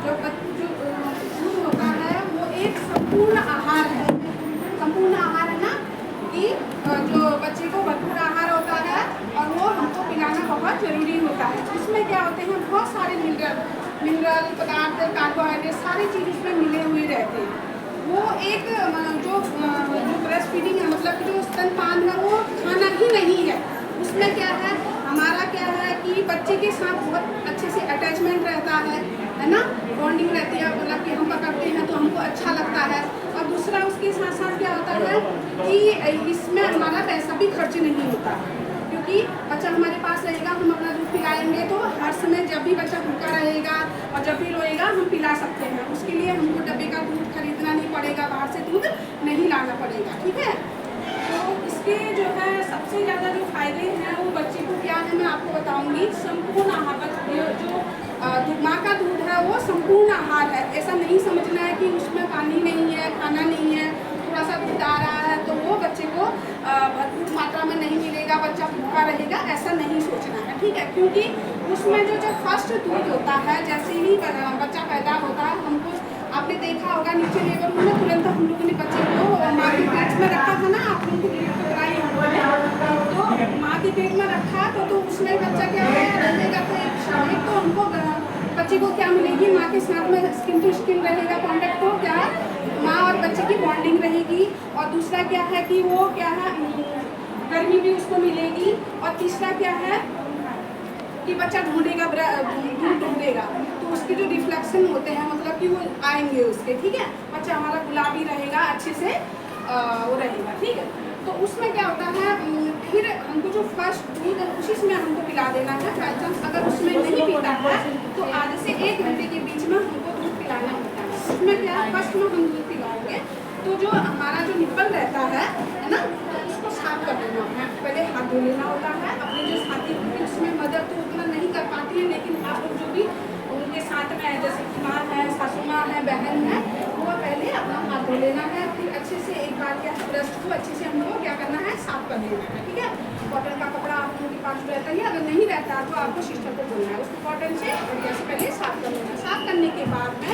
जो दूध होता है वो एक संपूर्ण आहार है। संपूर्ण आहार है ना, कि जो बच्चे को भरपूर आहार होता है और वो हमको पिलाना बहुत जरूरी होता है। उसमें क्या होते हैं, बहुत सारे मिनरल पदार्थ, कार्बोहाइड्रेट, सारी चीज़ उसमें मिले हुए रहते हैं। वो एक जो ब्रेस्ट फीडिंग है, मतलब कि जो स्तनपान है, वो खाना ही नहीं है। उसमें क्या है, हमारा क्या है कि बच्चे के साथ बहुत अच्छे से अटैचमेंट रहता है ना, बॉन्डिंग रहती है, मतलब कि हम पकड़ते हैं तो हमको अच्छा लगता है। और दूसरा उसके साथ साथ क्या होता है कि इसमें हमारा पैसा भी खर्च नहीं होता, क्योंकि बच्चा हमारे पास रहेगा, हम अपना दूध पिलाएंगे तो हर समय जब भी बच्चा भूखा रहेगा और जब भी रोएगा हम पिला सकते हैं। उसके लिए हमको डब्बे का दूध खरीदना नहीं पड़ेगा, बाहर से दूध नहीं लाना पड़ेगा, ठीक है। तो इसके जो है सबसे ज़्यादा जो फायदे हैं वो बच्चे को क्या है मैं आपको बताऊंगी। संपूर्ण आहार, जो माँ का दूध है वो संपूर्ण आहार है। ऐसा नहीं समझना है कि उसमें पानी नहीं है, खाना नहीं है, थोड़ा सा दूध आ रहा है तो वो बच्चे को भरपूर मात्रा में नहीं मिलेगा, बच्चा भूखा रहेगा, ऐसा नहीं सोचना है, ठीक है। क्योंकि उसमें जो फर्स्ट दूध होता है, जैसे ही बच्चा पैदा होता है, हमको आपने देखा होगा नीचे लेवल में तुरंत हम लोगों ने बच्चे को माँ के पेट में रखा था ना, आप लोगों को कराई हमने, तो माँ के पेट में रखा तो उसमें बच्चा क्या रहेगा, तो हमको बच्चे को क्या मिलेगी, माँ के साथ में स्किन टू स्किन रहेगा कॉन्टेक्ट, हो क्या माँ और बच्चे की बॉन्डिंग रहेगी। और दूसरा क्या है कि वो क्या है, गर्मी भी उसको मिलेगी। और तीसरा क्या है कि बच्चा ढूंढेगा, दूध ढूंढेगा तो उसके जो रिफ्लेक्शन होते हैं, मतलब कि वो आएंगे उसके, ठीक है। बच्चा हमारा गुलाबी रहेगा, अच्छे से वो रहेगा, ठीक है। तो उसमें क्या होता है, फिर हमको जो फर्स्ट दूध है उसी में हमको पिला देना है। बाई चांस अगर उसमें नहीं पीता है तो आधे से 1 घंटे के बीच में हमको दूध पिलाना होता है। उसमें क्या है, फर्स्ट में हम दूध पिलाएंगे तो जो हमारा जो निप्पल रहता है ना, तो उसको साफ कर देना है। पहले हाथ धो लेना होता है। अपनी जो साथी होती है उसमें मदद तो उतना नहीं कर पाती है, लेकिन आप लोग जो भी उनके साथ में है, जैसे कि माँ है, सासू माँ है, बहन है, वो पहले अपना हाथ धो लेना है। फिर अच्छे से एक बार क्या ब्रश को अच्छे से हमको क्या करना है, साफ कर लेना है, ठीक है। कॉटन का कपड़ा आप लोगों के पास रहता है, अगर नहीं रहता तो आपको सिस्टर को बोलना है, उसको कॉटन से बढ़िया से पहले साफ कर लेना है। साफ करने के बाद में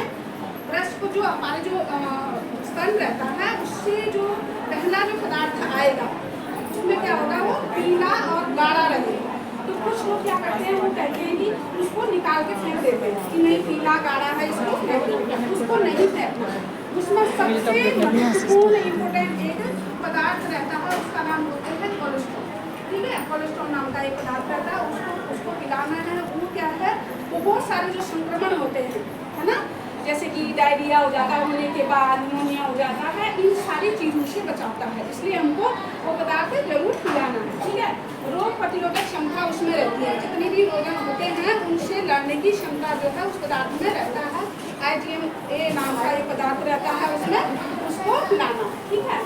ब्रश को जो हमारे जो स्तन रहता है उससे जो पहला जो पदार्थ आएगा उसमें क्या होगा, वो पीला और गाढ़ा रहेगा। तो कुछ लोग क्या करते हैं, वो कहते हैं कि उसको निकाल के फेंक देते हैं कि नहीं पीला गाढ़ा है, इसको फेंक दो। उसको नहीं फेंकना। उसमें सबसे महत्वपूर्ण इम्पोर्टेंट एक पदार्थ रहता है, उसका नाम होता है कोलेस्ट्रॉल, ठीक है। कोलेस्ट्रॉल नाम का एक पदार्थ रहता है, उसको पिलाना है। वो क्या है, वो बहुत सारे जो संक्रमण होते हैं, है ना, जैसे कि डायरिया हो जाता है, होने के बाद निमोनिया हो जाता है, इन सारी चीज़ों से बचाता है। इसलिए हमको वो पदार्थ जरूर पिलाना है, ठीक है। रोग प्रतिरोधक क्षमता उसमें रहती है, जितने भी रोग होते हैं उनसे लड़ने की क्षमता जो है उस पदार्थ में रहता है। IgA नाम का एक पदार्थ रहता है उसमें, उसको पिलाना, ठीक है।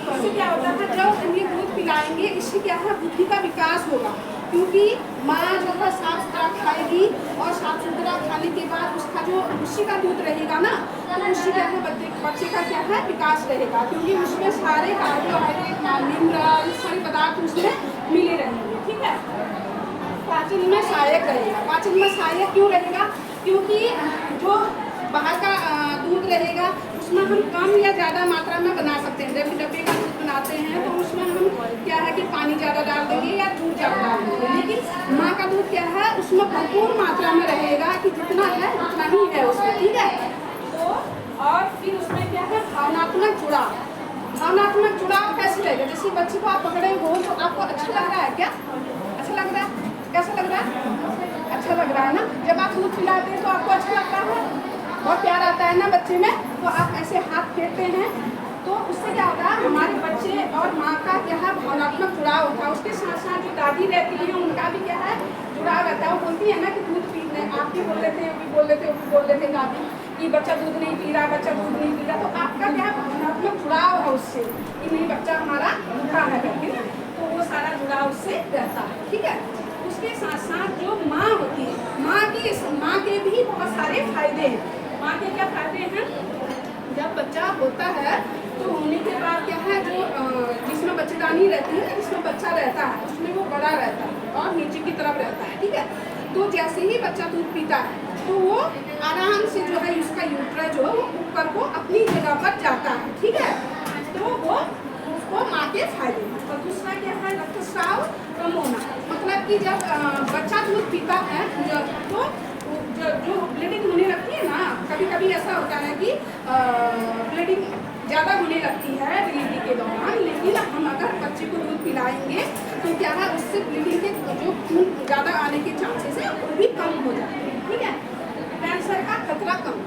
इससे क्या होता है, जब हम ये दूध पिलाएंगे इससे क्या है, बुद्धि का विकास होगा। क्योंकि माँ जो है साफ सुथरा खाएगी और साफ सुथरा खाने के बाद उसका जो उसी का दूध रहेगा ना, तो उसी क्या है बच्चे का क्या है विकास रहेगा। क्योंकि उसमें सारे कार्बोहाइड्रेट, मिनरल, सारे पदार्थ उसमें मिले रहेंगे, ठीक है। पाचन में सहायक रहेगा। पाचन में सहायक क्यों रहेगा, क्योंकि जो बाहर का दूध रहेगा उसमें हम कम या ज़्यादा मात्रा में बना सकते हैं। जब डब्बे का दूध बनाते हैं तो उसमें हम क्या है कि पानी ज़्यादा डाल देंगे या दूध ज़्यादा डाल देंगे, लेकिन माँ का दूध क्या है उसमें भरपूर मात्रा में रहेगा कि जितना है उतना ही है उसमें, ठीक है। तो और फिर उसमें क्या है, भावनात्मक जुड़ाव। भावनात्मक जुड़ाव कैसे रहेगा, जैसे बच्चे को आप पकड़े हो तो आपको अच्छा लग रहा है क्या, अच्छा लग रहा है, कैसा लग रहा है, अच्छा लग रहा है ना। जब आप दूध पिलाते हैं तो आपको अच्छा लगता है, बहुत प्यार आता है ना बच्चे में, तो आप ऐसे हाथ फेरते हैं तो उससे क्या होता है, हमारे बच्चे और माँ का क्या है भावनात्मक जुड़ाव होता है। उसके साथ साथ जो दादी रहती है उनका भी क्या है जुड़ाव रहता है। वो बोलती है ना कि दूध पी लें, आप भी बोल लेते हैं, वो भी बोल लेते, वो भी बोल लेते दादी कि बच्चा दूध नहीं पी रहा, बच्चा दूध नहीं पी रहा। तो आपका क्या भावनात्मक जुड़ाव है उससे कि नहीं बच्चा हमारा भूखा है करके ना, तो वो सारा जुड़ाव उससे रहता है, ठीक है। उसके साथ साथ जो माँ होती है, माँ के भी बहुत सारे फायदे हैं। माँ के क्या फायदे हैं, जब बच्चा होता है तो होने के बाद क्या है, जो जिसमें बच्चेदानी रहती है, जिसमें बच्चा रहता है उसमें वो बड़ा रहता है और नीचे की तरफ रहता है, ठीक है। तो जैसे ही बच्चा दूध पीता है तो वो आराम से जो यूट्रस जो है वो ऊपर को अपनी जगह पर जाता है, ठीक है। तो वो उसको माँ के फायदे। और दूसरा क्या है, रक्तस्राव कम होना, मतलब कि जब बच्चा दूध पीता है तो जो ब्लीडिंग होने लगती है ना, कभी कभी ऐसा होता है कि ब्लीडिंग ज़्यादा होने लगती है डिलीवरी के दौरान, लेकिन हम अगर बच्चे को दूध पिलाएंगे तो क्या है, उससे ब्लीडिंग के जो खून ज़्यादा आने के चांसेस है वो भी कम हो जाते हैं, ठीक है। कैंसर का खतरा कम,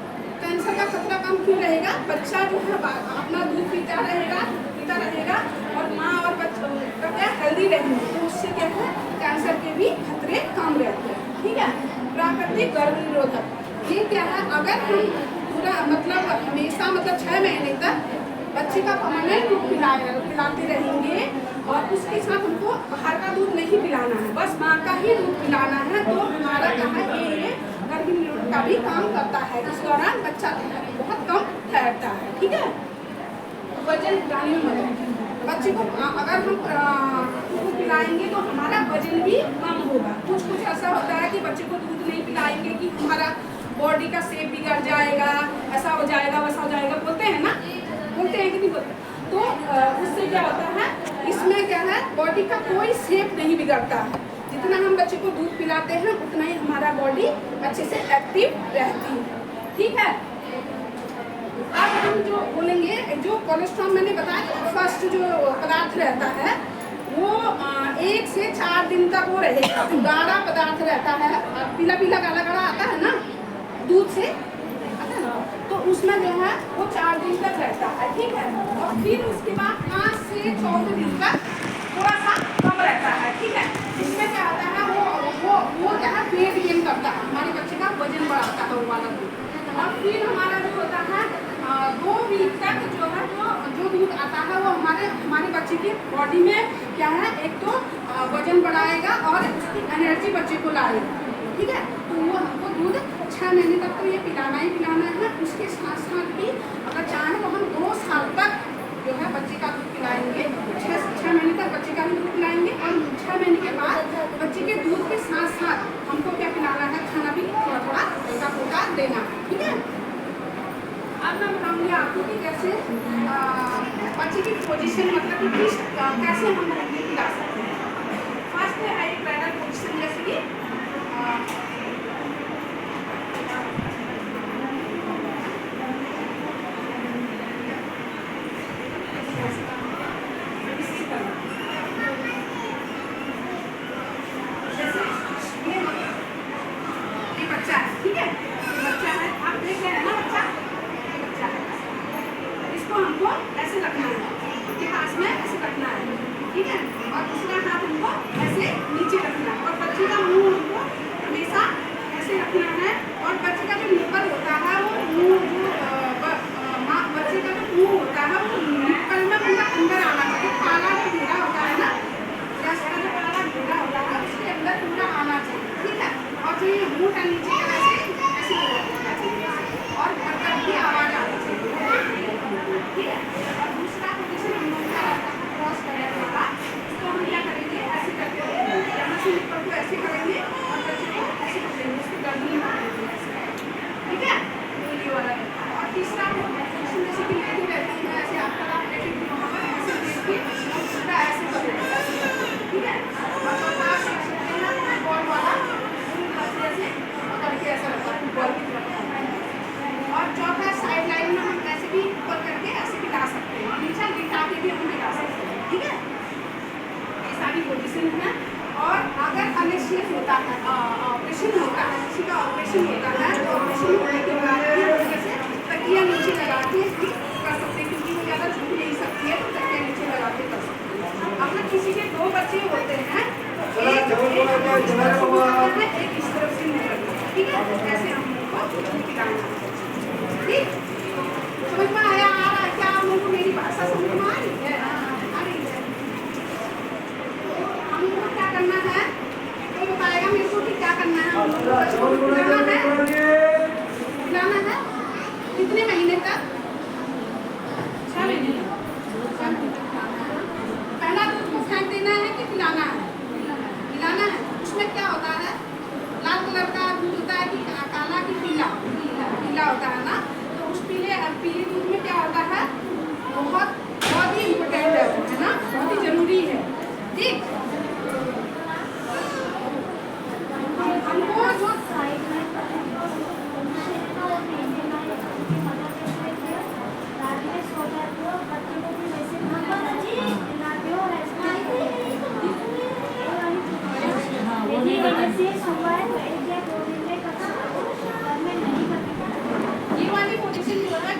कैंसर का खतरा कम क्यों रहेगा, बच्चा जो है अपना दूध पीता रहेगा और माँ और बच्चा क्या हेल्दी रहेंगे, तो उससे क्या है कैंसर के भी खतरे कम रहते हैं, ठीक है। प्राकृतिक गर्भ निरोधक, ये क्या है, अगर हम पूरा मतलब हमेशा मतलब 6 महीने तक बच्चे का परमानेंट दूध पिलाते रहेंगे और उसके साथ उनको बाहर का दूध नहीं पिलाना है, बस माँ का ही दूध पिलाना है, तो हमारा कहा ये गर्भ निरोधक का भी काम करता है। इस दौरान बच्चा बहुत कम ठहरता है, ठीक है। वजन बढ़ाने में मदद, बच्चे को अगर हम दूध पिलाएंगे तो हमारा वजन भी कम होगा। कुछ ऐसा होता है कि बच्चे को दूध नहीं पिलाएंगे कि हमारा बॉडी का शेप बिगड़ जाएगा, ऐसा हो जाएगा वैसा हो जाएगा, बोलते हैं ना, बोलते हैं कि नहीं बोलते, तो उससे क्या होता है, इसमें क्या है बॉडी का कोई शेप नहीं बिगड़ता है। जितना हम बच्चे को दूध पिलाते हैं उतना ही हमारा बॉडी अच्छे से एक्टिव रहती है, ठीक है। अब हम जो बोलेंगे, जो कोलेस्ट्रॉल मैंने बताया फर्स्ट जो पदार्थ रहता है वो 1 से 4 दिन तक वो रहेगा, गाढ़ा पदार्थ रहता है, पीला पीला गाढ़ा गाढ़ा आता है ना दूध से, तो उसमें जो है वो 4 दिन तक रहता है, ठीक है। और फिर उसके बाद 5 से 14 दिन तक थोड़ा सा कम रहता है, ठीक है। इसमें क्या होता है वो क्या है वेट गेन करता है, हमारे बच्चे का वजन बढ़ाता है वो वाला दूध। और फिर हमारा जो होता है 2 वीक तक जो है जो दूध आता है वो हमारे बच्चे की बॉडी में क्या है, एक तो वजन बढ़ाएगा और उसकी एनर्जी बच्चे को लाएगा, ठीक है। तो वो हमको दूध 6 महीने तक तो ये पिलाना ही पिलाना है। उसके साथ साथ भी अगर चाहें तो हम 2 साल तक जो है बच्चे का दूध पिलाएंगे, 6 महीने तक बच्चे का भी दूध पिलाएंगे और 6 महीने के बाद बच्चे के दूध के साथ साथ हमको क्या पिलाना है, खाना भी थोड़ा थोड़ा हल्का फुल्का देना है, ठीक है। अब मैं बताऊंगी आपको कि कैसे बच्चे की पोजीशन मतलब कि कैसे हम पिला सकते हैं। फर्स्ट है एक बैडल पोजीशन, जैसे कि हमको ऐसे रखना है, उसके पास में ऐसे रखना है, ठीक है। और दूसरा हाथ हमको ऐसे नीचे रखना है और बच्चे का मुंह हमको हमेशा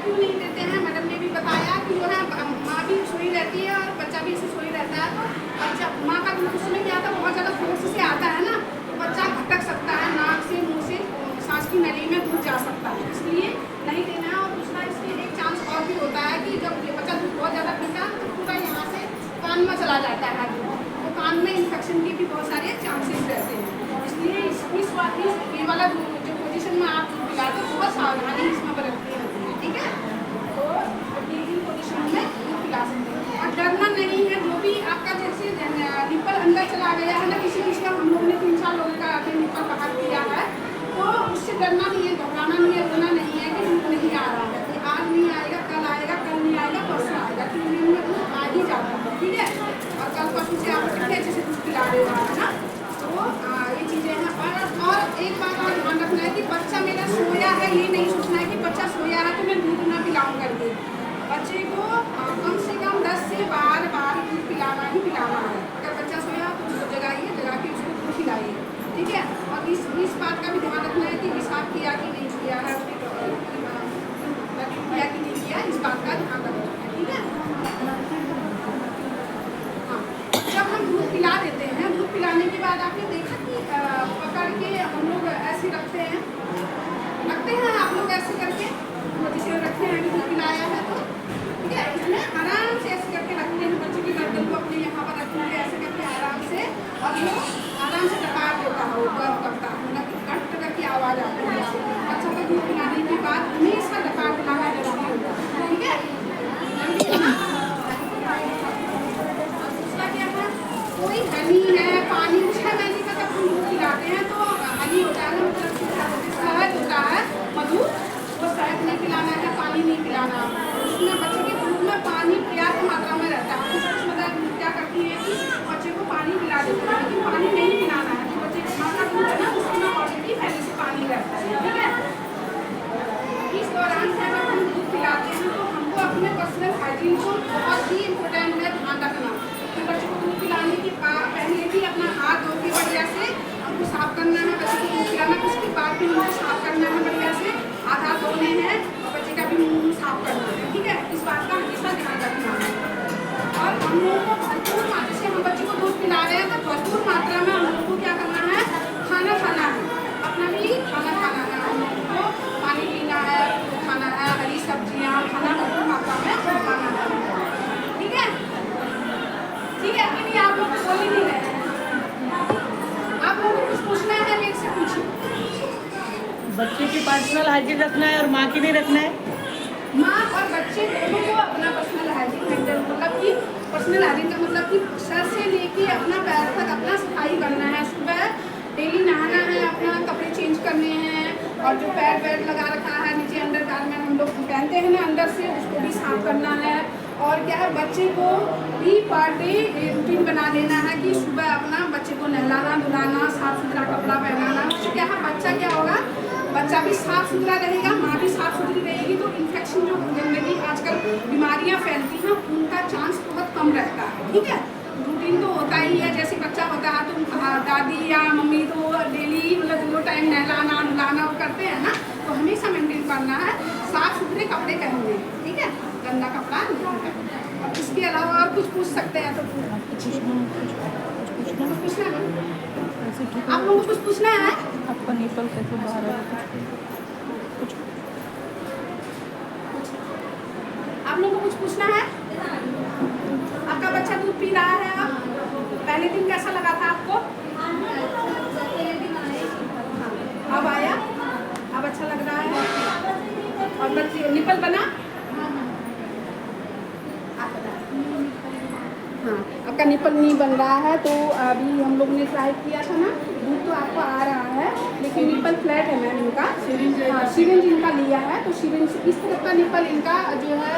क्यों नहीं देते हैं, मैडम ने भी बताया कि जो है माँ भी सोई रहती है और बच्चा भी इसे सोई रहता है, तो बच्चा माँ का दूध उसमें क्या आता है, बहुत ज़्यादा फोर्स से आता है ना, तो बच्चा भटक सकता है, नाक से मुँह से सांस की नली में दूध जा सकता है, इसलिए नहीं देना है। और दूसरा इसके एक चांस और भी होता है कि जब बच्चा दूध बहुत ज़्यादा पीता है तो पूरा यहाँ से कान में चला जाता है दूध, तो कान में इन्फेक्शन के भी बहुत सारे चांसेस रहते हैं, इसलिए इस बात ये वाला जो पोजीशन में आप दूध पिलाते हो बहुत सावधानी इसमें बरतनी होती है, ठीक है। तो ब्रीदिंग पोजीशन में दूध पिला सकते हैं और डरना नहीं है। जो भी आपका जैसे निप्पल अंदर चला गया है ना, किसी का हम लोग ने 3-4 लोगों का अपने निप्पल बाहर किया है, तो उससे डरना नहीं है, घबराना नहीं है, रोना नहीं है कि दूध नहीं आ रहा है, कि आज नहीं आएगा, कल आएगा, कल नहीं आएगा, परसों आएगा, 3 दिन में दूध आ ही जाता है, ठीक है। और कल परसों से आप कितने अच्छे से दूध पिला रहे हो, है ना। तो ये चीज़ें हैं। और एक बात और ध्यान रखना है कि बच्चा मेरा सोया है, ये नहीं सोचना है कि बच्चा सोया है तो मैं दूध ना पिलाऊँ करके। बच्चे को कम से कम 10 से 12 बार दूध पिलाना ही पिलाना है। अगर बच्चा सोया तो उसको जगाइए, जगा के उसको दूध पिलाइए, ठीक है। और इस बात का भी ध्यान रखना है कि पेशाब किया कि नहीं किया है, किया कि नहीं किया, इस बात का ध्यान रखना है, ठीक है। हाँ, जब हम दूध पिला देते हैं, दूध पिलाने के बाद आपने देखा कि पकड़ के हम लोग ऐसे रखते हैं आप लोग ऐसे करके, जैसे रखते हैं कि दूध पिलाया है तो, ठीक है। इसमें आराम से ऐसे करके रखते हैं, बच्चे की गर्दन को अपने यहाँ पर रखेंगे ऐसे करके आराम से, और वो आराम से डकार देता है, वो गर्व करता है, मतलब कट करके आवाज़ आती है। बच्चों को दूध पिलाने के बाद हमेशा डकार दिलाना जरूरी होता है, ठीक है, जरूरी है ना। दूसरा क्या है, कोई हनी है, पानी 6 महीने का जब हम दूध पिलाते हैं तो हनी होता है, मतलब शहद होता है, मधु, वो शहद नहीं पिलाना है, पानी नहीं पिलाना। उसमें बच्चे के दूध में पानी पर्याप्त मात्रा में रहता है। कुछ मतलब क्या करती है कि बच्चे को पानी पिला देते हैं, लेकिन पानी नहीं पिलाना है, तो बच्चे माँ का दूध है ना, उसमें ऑलरेडी पहले से पानी रहता है, ठीक है। इस दौरान जब हम दूध पिलाते हैं तो हमको अपने पर्सनल हाइजीन को बहुत ही इम्पोर्टेंट है ध्यान रखना कि बच्चे को दूध पिलाने के पहले भी अपना हाथ धो के बढ़िया से हमको साफ करना है, बच्चे को दूध पिलाना, उसके बाद भी हमको साफ करना है बढ़िया से, हाथ धोने हैं और बच्चे का भी मुँह साफ करना है, ठीक है। इस बात का हमेशा ध्यान रखना है। और हम लोगों को भरपूर मात्रा से, हम बच्चे को दूध पिला रहे हैं तो भरपूर मात्रा में हम लोगों को क्या करना है, खाना खाना है, अपना भी खाना खाना है, हम लोगों को पानी पीना है, खाना है, हरी सब्जियाँ खाना भरपूर मात्रा में खाना है, ठीक है, ठीक है। कि नहीं, आप लोग बोल ही नहीं रहे, आप लोगों को कुछ पूछना है मेरे से पूछिए। बच्चे की पर्सनल हाइजीन रखना है और माँ की नहीं रखना है। माँ और बच्चे दोनों को अपना पर्सनल हाइजीन मेंटेन, मतलब कि पर्सनल हाइजीन का मतलब कि सर से लेके अपना पैर तक अपना सफाई करना है। सुबह डेली नहाना है, अपना कपड़े चेंज करने हैं, और जो पैड वैड लगा रखा है नीचे अंडर गारमेंट हम लोग पहनते हैं ना अंदर से, उसको भी साफ करना है। और क्या है, बच्चे को भी पर डे रूटीन बना देना है कि सुबह अपना बच्चे को नहलाना धुलाना, साफ सुथरा कपड़ा पहनाना। उससे क्या है, बच्चा क्या होगा, बच्चा भी साफ सुथरा रहेगा, माँ भी साफ सुथरी रहेगी, तो इन्फेक्शन जो गंदगी आजकल बीमारियाँ फैलती हैं उनका चांस बहुत कम रहता है, ठीक है। रूटीन तो होता ही है, जैसे बच्चा होता है तो दादी या मम्मी तो डेली मतलब 2 टाइम नहलाना धुलाना वो करते हैं ना, तो हमेशा मेंटेन करना है, साफ सुथरे कपड़े पहनने, ठीक है, गंदा कपड़ा नहीं पहनना। और इसके अलावा और कुछ पूछ सकते हैं तो पूछना है, आप लोगों को कुछ पूछना है। आपका निपल कैसे बाहर है, आप लोगों को कुछ पूछना है। आपका बच्चा दूध पी रहा है, अब पहले दिन कैसा लगा था आपको, अब आया, अब अच्छा लग रहा है, और बच्चे निपल बना, हाँ आपका निपल नहीं बन रहा है, तो अभी हम लोग ने ट्राई किया था ना, दूध तो आपको आ रहा है लेकिन निपल फ्लैट है मैम इनका, सिरिंज इनका लिया है, तो सिरिंज इस तरह का निपल इनका जो है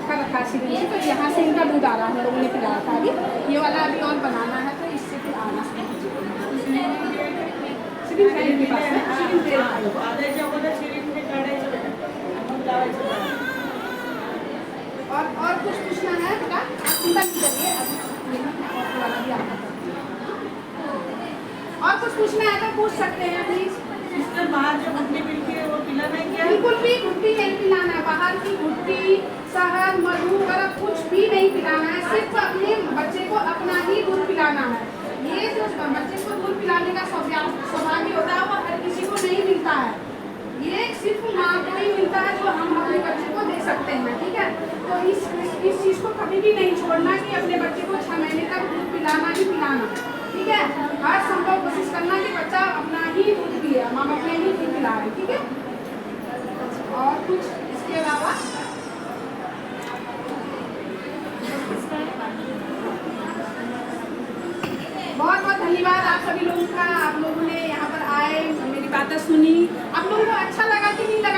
का रखा है सिरिंज, तो यहाँ से इनका दूध आ रहा है, हम लोगों ने पिलाया था। अभी ये वाला अभी और बनाना है, तो इससे फिर आना सिरिंज है इनके पास में, सिरिंज और कुछ पूछना है बेटा, आप चिंता नहीं करिए, अभी वाला भी आता है। और कुछ पूछना है तो पूछ सकते हैं प्लीज। बाहर जो गुटली मिलती है वो पिलाना है क्या? बिल्कुल भी घुट्टी नहीं पिलाना है, बाहर की घुट्टी, शहद, मधु वगैरह कुछ भी नहीं पिलाना है। सिर्फ अपने बच्चे को अपना ही दूध पिलाना है। ये जो बच्चे को दूध पिलाने का सौभाग्य होता है वो हर किसी को नहीं मिलता है। ये सिर्फ माँ को ही मिलता है जो हम अपने बच्चे को दे सकते हैं। ठीक है, तो इस चीज़ को कभी भी नहीं छोड़ना कि अपने बच्चे को 6 महीने तक दूध पिलाना ही पिलाना। ठीक है, हर संभव कोशिश करना कि बच्चा अपना ही दूध पिए, हम अपने ही दूध पिलाएं। ठीक है, और कुछ इसके अलावा बहुत बहुत धन्यवाद आप सभी लोगों का। आप लोगों ने यहाँ पर आए, मेरी बातें सुनी। आप लोगों को अच्छा लगा कि नहीं लगा?